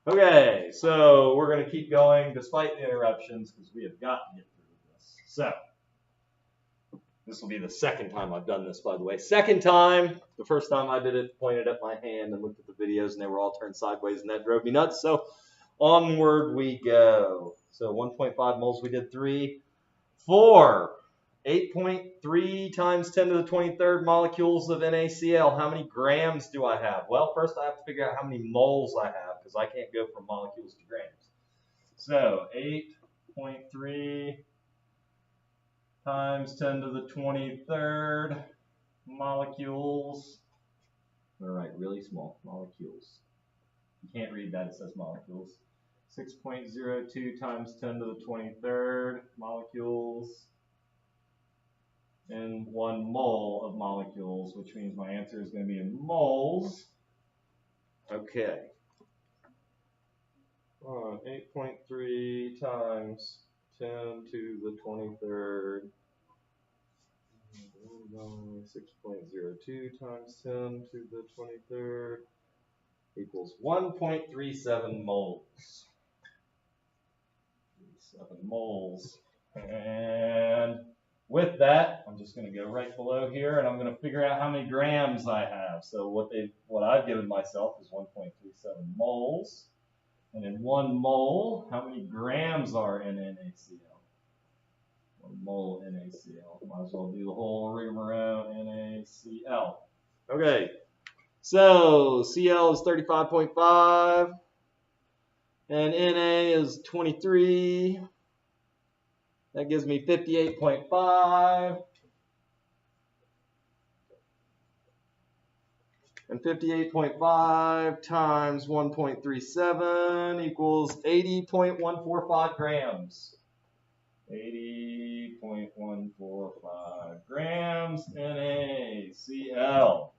Okay, so we're going to keep going despite the interruptions because we have got to get through this. So, this will be the second time I've done this, by the way. Second time. The first time I did it, pointed at my hand and looked at the videos, and they were all turned sideways, and that drove me nuts. So, onward we go. So, 1.5 moles, we did 3. 4. 8.3 times 10 to the 23rd molecules of NaCl. How many grams do I have? Well, first I have to figure out how many moles I have because I can't go from molecules to grams. So 8.3 times 10 to the 23rd molecules. All right, really small molecules. You can't read that, it says molecules. 6.02 times 10 to the 23rd molecules. In 1 mole of molecules, which means my answer is going to be in moles. Okay. 8.3 times 10 to the 23rd. 6.02 times 10 to the 23rd equals 1.37 moles. 7 moles. And with that, I'm just going to go right below here, and I'm going to figure out how many grams I have. So what I've given myself is 1.37 moles. And in 1 mole, how many grams are in NaCl? 1 mole NaCl. Might as well do the whole rigmarole NaCl. Okay, so Cl is 35.5, and Na is 23. That gives me 58.5. And 58.5 times 1.37 equals 80.145 grams. 80.145 grams NaCl.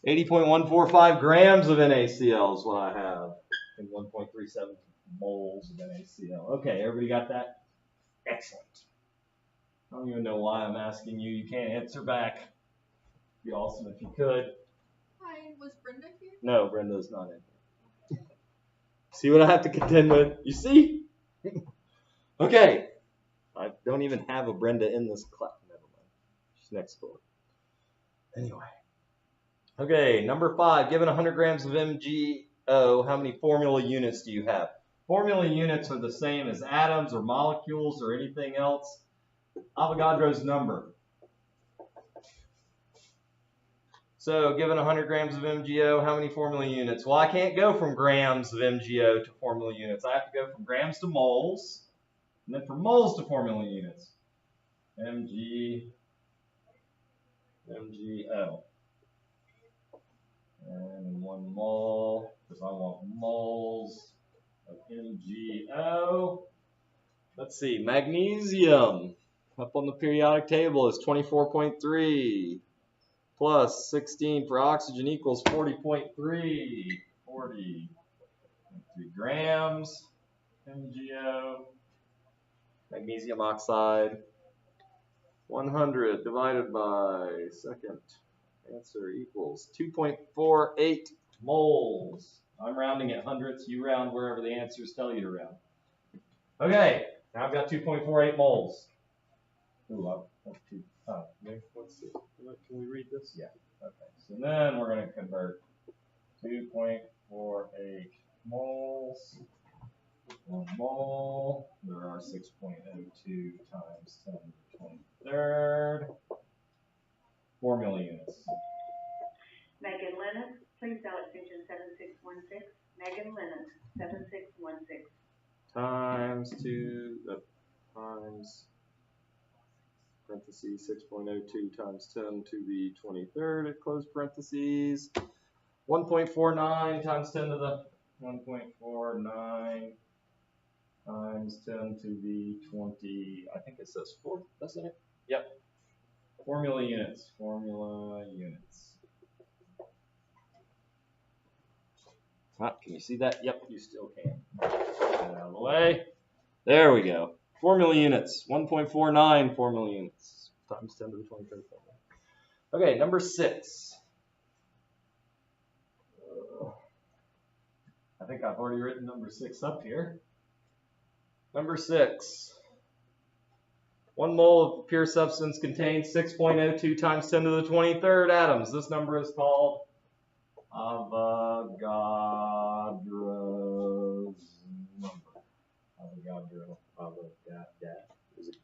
80.145 grams of NaCl is what I have in 1.37 moles of NaCl. Okay, everybody got that? Excellent. I don't even know why I'm asking you. You can't answer back. It'd be awesome if you could. Hi, was Brenda here? No, Brenda's not in here. See what I have to contend with? You see? Okay. I don't even have a Brenda in this class. Never mind. She's next door. Anyway. Okay, number 5. Given 100 grams of MgO, how many formula units do you have? Formula units are the same as atoms or molecules or anything else. Avogadro's number. So given 100 grams of MgO, how many formula units? Well, I can't go from grams of MgO to formula units. I have to go from grams to moles, and then from moles to formula units. MgO. And 1 mole, because I want moles of MgO. Let's see, magnesium up on the periodic table is 24.3 plus 16 for oxygen equals 40.3. 40.3 grams MgO. Magnesium oxide. 100 divided by second answer equals 2.48 moles. I'm rounding at hundredths. You round wherever the answers tell you to round. Okay, now I've got 2.48 moles. Ooh, let's see. Can we read this? Yeah. Okay. So then we're going to convert 2.48 moles. 1 mole. There are 6.02 times 10 to the 23rd. Formula units. Megan Lennon, please dial extension 7616. Megan Lennon, 7616. Times parentheses 6.02 times 10 to the 23rd, close parentheses. 1.49 times 10 to the 1.49 times 10 to the 20. I think it says 4, doesn't it? Yep. Formula units. Formula units. Can you see that? Yep, you still can. Get that out of the way. There we go. Formula units. 1.49 formula units times 10 to the 23rd. Okay, number 6. think I've already written number 6 up here. Number 6. 1 mole of pure substance contains 6.02 times 10 to the 23rd atoms. This number is called Avogadro's number. Avogadro. Is it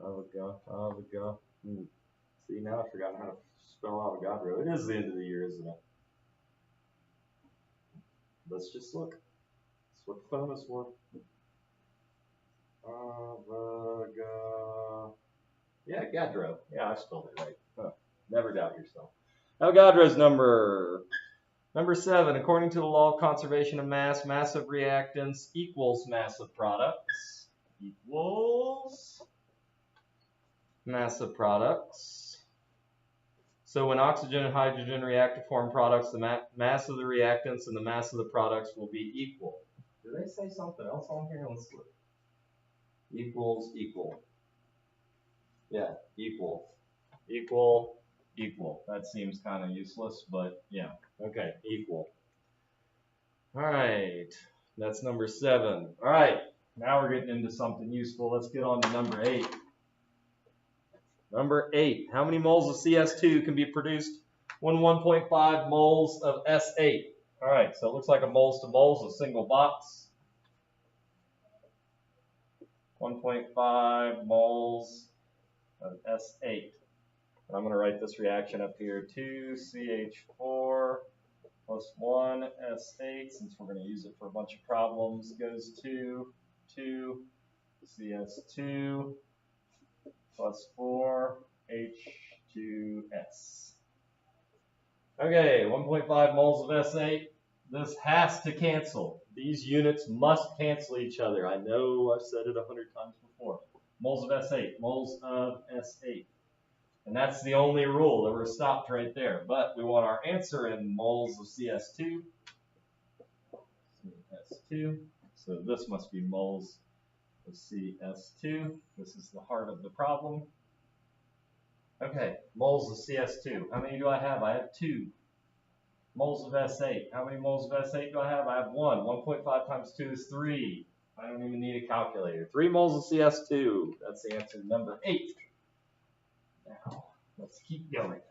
Avogadro? Avogadro. See, now I've forgotten how to spell Avogadro. It is the end of the year, isn't it? Let's just look. That's what the phone is for. Yeah, Gadro. Yeah, I spelled it right. Huh. Never doubt yourself. Avogadro's number. Number 7. According to the law of conservation of mass, mass of reactants equals mass of products. Equals mass of products. So when oxygen and hydrogen react to form products, the mass of the reactants and the mass of the products will be equal. Did they say something else on here? Let's look. Equals, equal. Yeah, equal. Equal, equal. That seems kind of useless, but yeah. Okay, equal. All right, that's number 7. All right, now we're getting into something useful. Let's get on to number 8. Number 8, how many moles of CS2 can be produced when 1.5 moles of S8? All right, so it looks like a moles to moles, a single box. 1.5 moles of S8. And I'm going to write this reaction up here, 2CH4 plus 1 S8, since we're going to use it for a bunch of problems, goes to 2 CS2 plus 4 H2S. Okay, 1.5 moles of S8. This has to cancel. These units must cancel each other. I know I've said it 100 times before. Moles of S8, moles of S8. And that's the only rule. We're stopped right there. But we want our answer in moles of CS2. CS2. So this must be moles of CS2. This is the heart of the problem. Okay, moles of CS2. How many do I have? I have 2. Moles of S8. How many moles of S8 do I have? I have 1. 1.5 times 2 is 3. I don't even need a calculator. 3 moles of CS2. That's the answer to number 8. Now, let's keep going.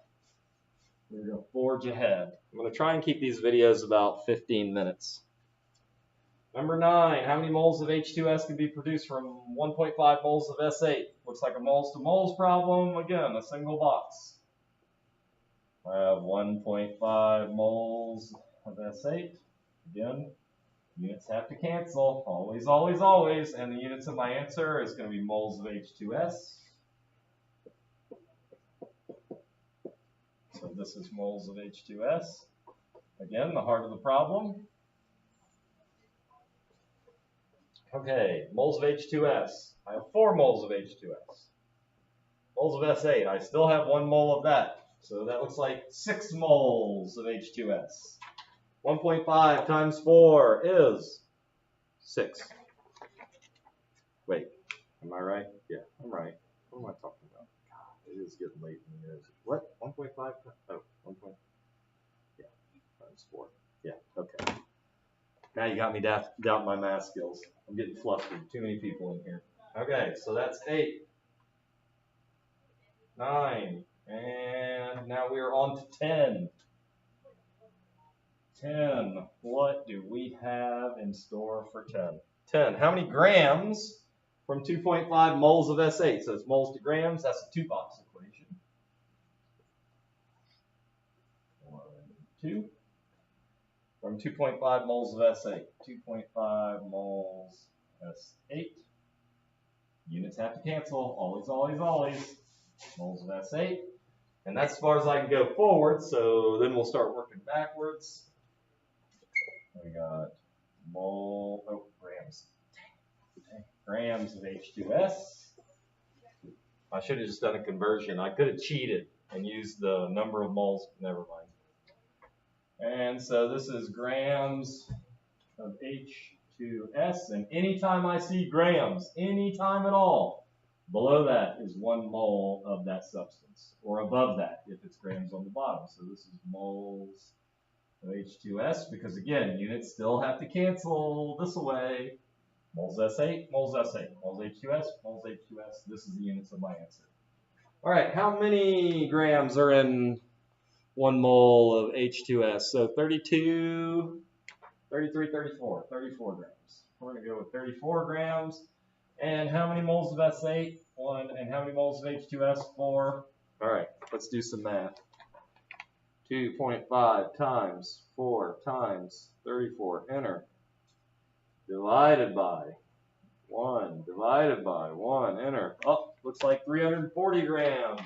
We're going to forge ahead. I'm going to try and keep these videos about 15 minutes. Number 9, how many moles of H2S can be produced from 1.5 moles of S8? Looks like a moles to moles problem. Again, a single box. I have 1.5 moles of S8. Again, units have to cancel. Always, always, always. And the units of my answer is going to be moles of H2S. So this is moles of H2S. Again, the heart of the problem. Okay, moles of H2S. I have 4 moles of H2S. Moles of S8. I still have 1 mole of that. So that looks like 6 moles of H2S. 1.5 times 4 is 6. Wait, am I right? Yeah, I'm right. What am I talking about? God, it is getting late in the year. What? 1.5? Oh, 1. Yeah, times 4. Yeah, okay. Now you got me doubting my math skills. I'm getting flustered. Too many people in here. Okay, so that's 8. 9. And now we're on to 10. 10. What do we have in store for 10? 10. How many grams from 2.5 moles of S8? So it's moles to grams. That's a 2-box equation. 1, 2. From 2.5 moles of S8. 2.5 moles S8. Units have to cancel. Always, always, always. Moles of S8. And that's as far as I can go forward, so then we'll start working backwards. We got grams. Grams of H2S. I should have just done a conversion. I could have cheated and used the number of moles, but never mind. And so this is grams of H2S. And anytime I see grams, anytime at all, below that is 1 mole of that substance, or above that if it's grams on the bottom. So this is moles of H2S, because again, units still have to cancel this away. Moles S8, moles S8, moles H2S, moles H2S. This is the units of my answer. All right, how many grams are in 1 mole of H2S? So 32, 33, 34, 34 grams. We're going to go with 34 grams. And how many moles of S8? 1. And how many moles of H2S? 4. All right, let's do some math. 2.5 times 4 times 34, enter. Divided by 1, divided by 1, enter. Oh, looks like 340 grams.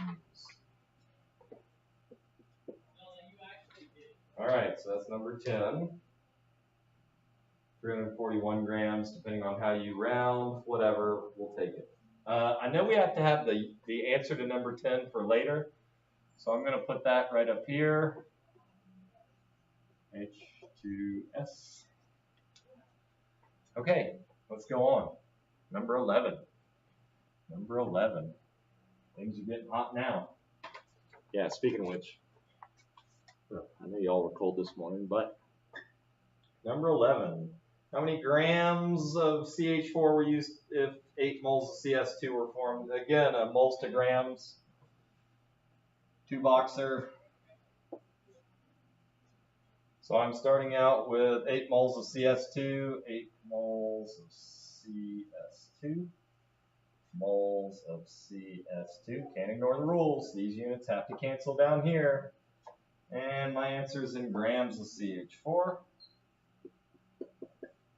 All right, so that's number 10. 341 grams, depending on how you round, whatever, we'll take it. I know we have to have the answer to number 10 for later, so I'm going to put that right up here. H2S. Okay, let's go on. Number 11. Number 11. Things are getting hot now. Yeah, speaking of which, I know y'all were cold this morning, but number 11. How many grams of CH4 were used if 8 moles of CS2 were formed? Again, moles to grams. 2-boxer. So I'm starting out with 8 moles of CS2, 8 moles of CS2, moles of CS2. Can't ignore the rules. These units have to cancel down here. And my answer is in grams of CH4.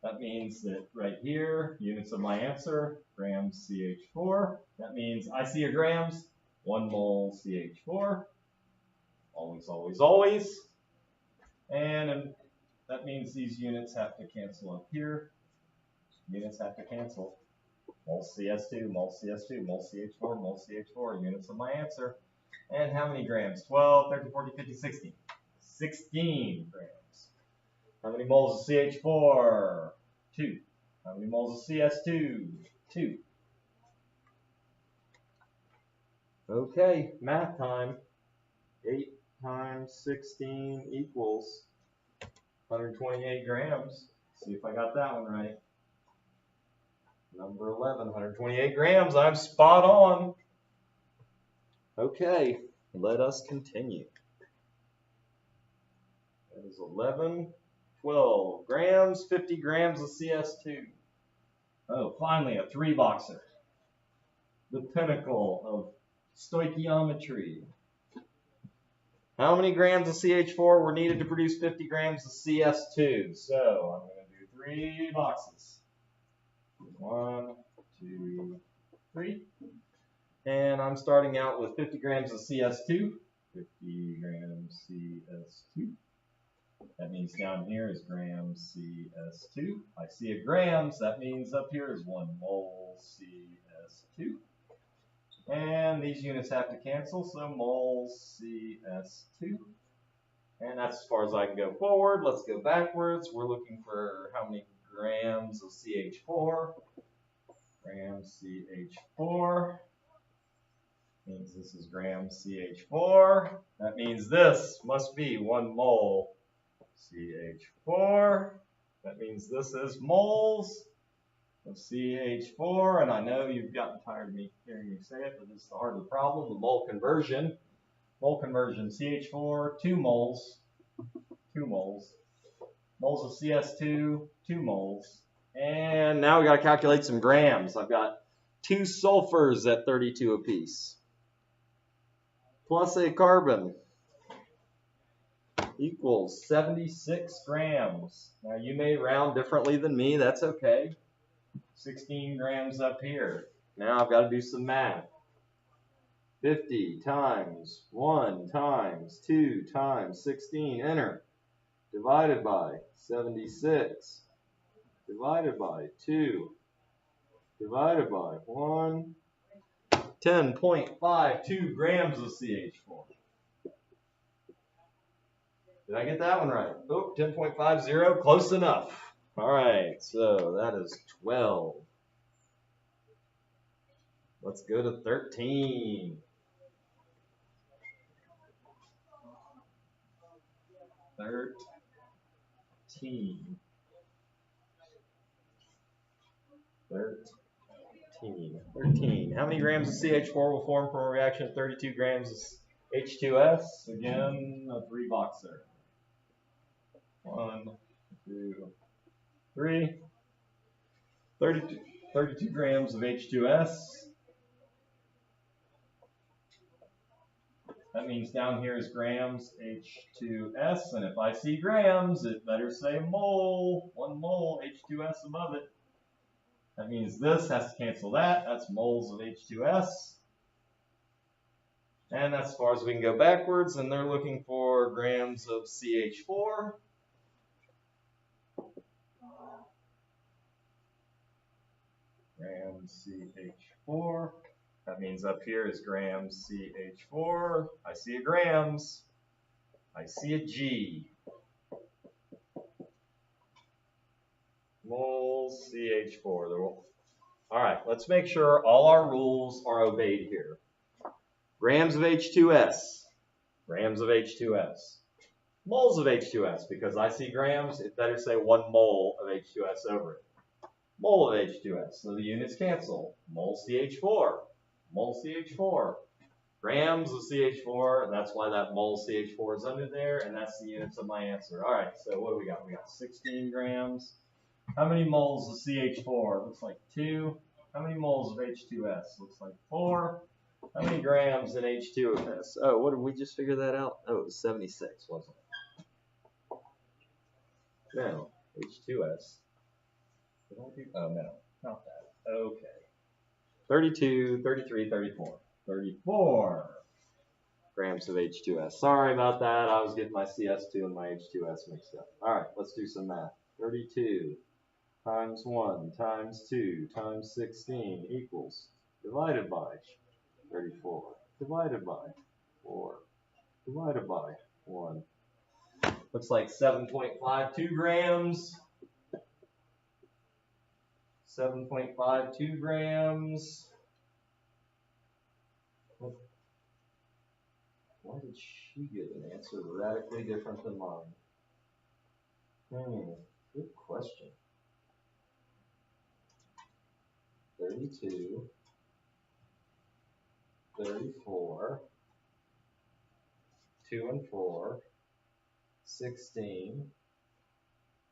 That means that right here, units of my answer, grams CH4. That means I see a grams, 1 mole CH4. Always, always, always. And that means these units have to cancel up here. Units have to cancel. Mole CS2, mole CS2, mole CH4, mole CH4, units of my answer. And how many grams? 12, 13, 14, 15, 16. 16 grams. How many moles of CH4? 2. How many moles of CS2? 2. Okay, math time. 8 times 16 equals 128 grams. See if I got that one right. Number 11, 128 grams. I'm spot on. Okay, let us continue. That is 11, 12 grams, 50 grams of CS2. Oh, finally a 3-boxer. The pinnacle of stoichiometry. How many grams of CH4 were needed to produce 50 grams of CS2? So I'm going to do 3 boxes. 1, 2, 3. And I'm starting out with 50 grams of CS2. 50 grams CS2. That means down here is grams CS2. I see a grams. That means up here is 1 mole CS2. And these units have to cancel, so moles CS2. And that's as far as I can go forward. Let's go backwards. We're looking for how many grams of CH4. Grams CH4. Means this is grams CH4. That means this must be 1 mole CH4. That means this is moles of CH4, and I know you've gotten tired of me hearing me say it, but this is the heart of the problem, the mole conversion. Mole conversion, CH4, 2 moles, 2 moles. Moles of CS2, 2 moles. And now we got to calculate some grams. I've got 2 sulfurs at 32 apiece, plus a carbon, equals 76 grams. Now you may round differently than me, that's okay. 16 grams up here. Now I've got to do some math. 50 times 1 times 2 times 16, enter. Divided by 76. Divided by 2. Divided by 1. 10.52 grams of CH4. Did I get that one right? Oh, 10.50, close enough. All right, so that is 12. Let's go to 13. 13. 13. 13. How many grams of CH4 will form from a reaction of 32 grams of H2S? Again, a 3-boxer. 1, 2, 3. 32 grams of H2S. That means down here is grams H2S, and if I see grams, it better say mole. 1 mole H2S above it. That means this has to cancel that. That's moles of H2S. And that's as far as we can go backwards, and they're looking for grams of CH4. Grams CH4. That means up here is grams CH4. I see a grams. I see a G. Moles CH4. All right, let's make sure all our rules are obeyed here. Grams of H2S. Grams of H2S. Moles of H2S. Because I see grams, it better say 1 mole of H2S over it. Mole of H2S. So the units cancel. Mole CH4. Mole CH4. Grams of CH4. That's why that mole CH4 is under there, and that's the units of my answer. All right, so what do we got? We got 16 grams. How many moles of CH4? Looks like 2. How many moles of H2S? Looks like 4. How many grams in H2S? Oh, what did we just figure that out? Oh, it was 76, wasn't it? No, H2S. Did I do? Oh, no, not that. Okay. 32, 33, 34. 34 grams of H2S. Sorry about that. I was getting my CS2 and my H2S mixed up. All right, let's do some math. 32 times 1 times 2 times 16 equals divided by 34 divided by 4 divided by 1. Looks like 7.52 grams. 7.52 grams. Why did she get an answer radically different than mine? Good question. 32, 34, 2 and 4, 16.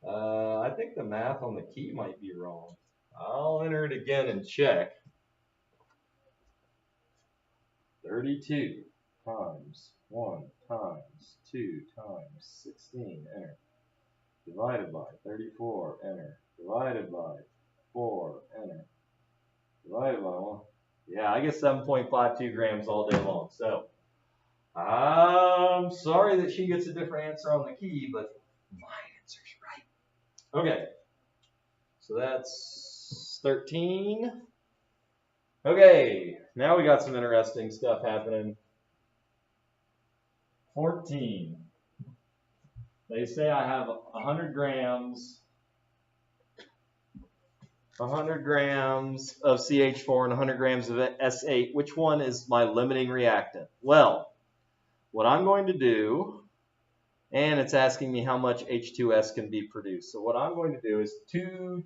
I think the math on the key might be wrong. I'll enter it again and check. 32 times 1 times 2 times 16, enter. Divided by 34, enter. Divided by 4, enter. Divided by 1. Yeah, I get 7.52 grams all day long. So, I'm sorry that she gets a different answer on the key, but my answer's right. Okay, so that's 13. Okay, now we got some interesting stuff happening. 14. They say I have 100 grams of CH4 and 100 grams of S8. Which one is my limiting reactant? Well, what I'm going to do, and it's asking me how much H2S can be produced. So what I'm going to do is 2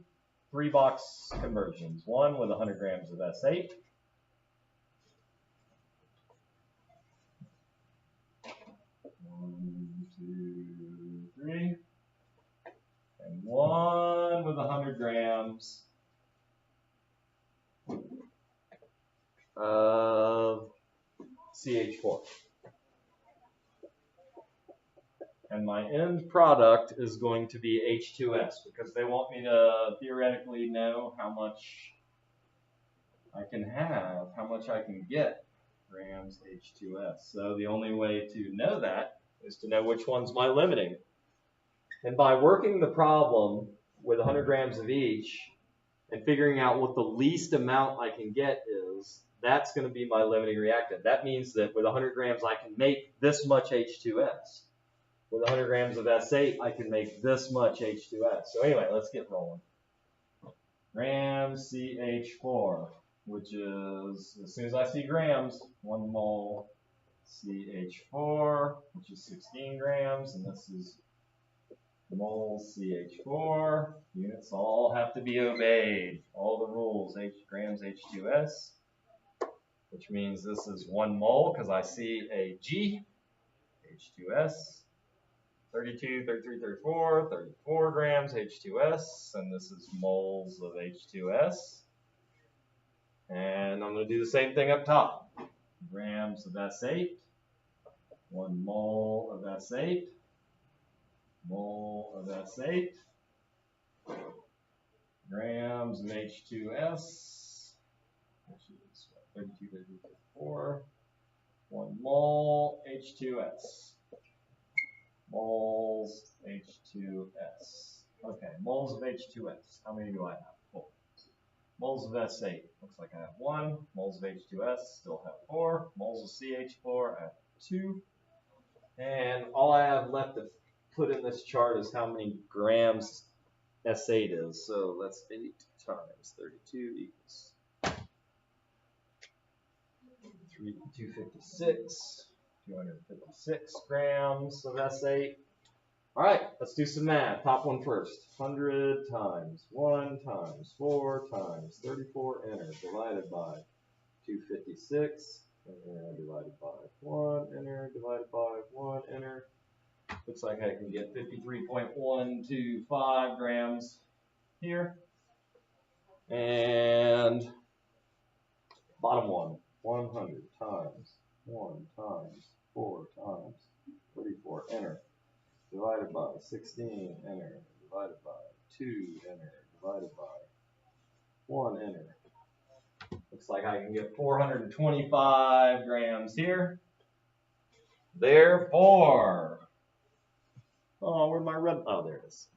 3-box conversions. One with 100 grams of S8. One, 2, 3. And one with 100 grams of CH4. And my end product is going to be H2S because they want me to theoretically know how much I can have, how much I can get grams H2S. So the only way to know that is to know which one's my limiting. And by working the problem with 100 grams of each and figuring out what the least amount I can get is, that's going to be my limiting reactant. That means that with 100 grams I can make this much H2S. With 100 grams of S8 I can make this much H2S. So anyway, let's get rolling. Grams CH4, which is, as soon as I see grams, 1 mole CH4, which is 16 grams, and this is moles CH4. Units all have to be obeyed. All the rules, grams H2S, which means this is 1 mole because I see a G, H2S. 32, 33, 34, 34 grams H2S, and this is moles of H2S. And I'm going to do the same thing up top. Grams of S8, 1 mole of S8, mole of S8, grams of H2S, which is 32, 33, 34, 1 mole H2S. Moles H2S. Okay, moles of H2S. How many do I have? 4. Moles of S8. Looks like I have 1. Moles of H2S. Still have 4. Moles of CH4. I have 2. And all I have left to put in this chart is how many grams S8 is. So that's 8 times 32 equals 256. 256 grams of S8. All right, let's do some math. Top one first. 100 times 1 times 4 times 34, enter, divided by 256, enter, divided by 1, enter, divided by 1, enter. Looks like I can get 53.125 grams here. And bottom one, 100 times 1 times 4 times 34, enter, divided by 16, enter, divided by 2, enter, divided by 1, enter. Looks like I can get 425 grams here. Therefore, oh, where'd my red, oh, there it is.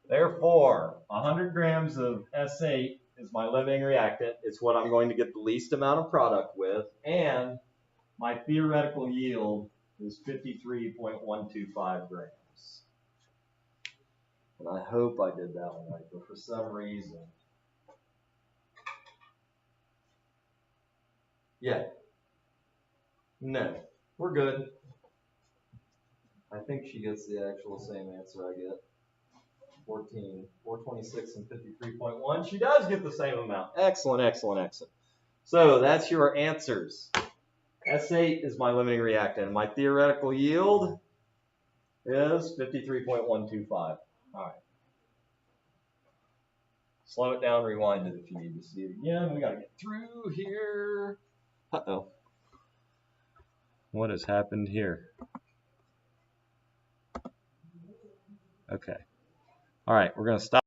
Therefore, 100 grams of S8 is my limiting reactant. It's what I'm going to get the least amount of product with, and my theoretical yield is 53.125 grams. And I hope I did that one right, but for some reason. Yeah. No, we're good. I think she gets the actual same answer I get. 426 and 53.1. She does get the same amount. Excellent, excellent, excellent. So that's your answers. S8 is my limiting reactant. My theoretical yield is 53.125. All right. Slow it down, rewind it if you need to see it again. We got to get through here. Uh-oh. What has happened here? Okay. All right, we're going to stop.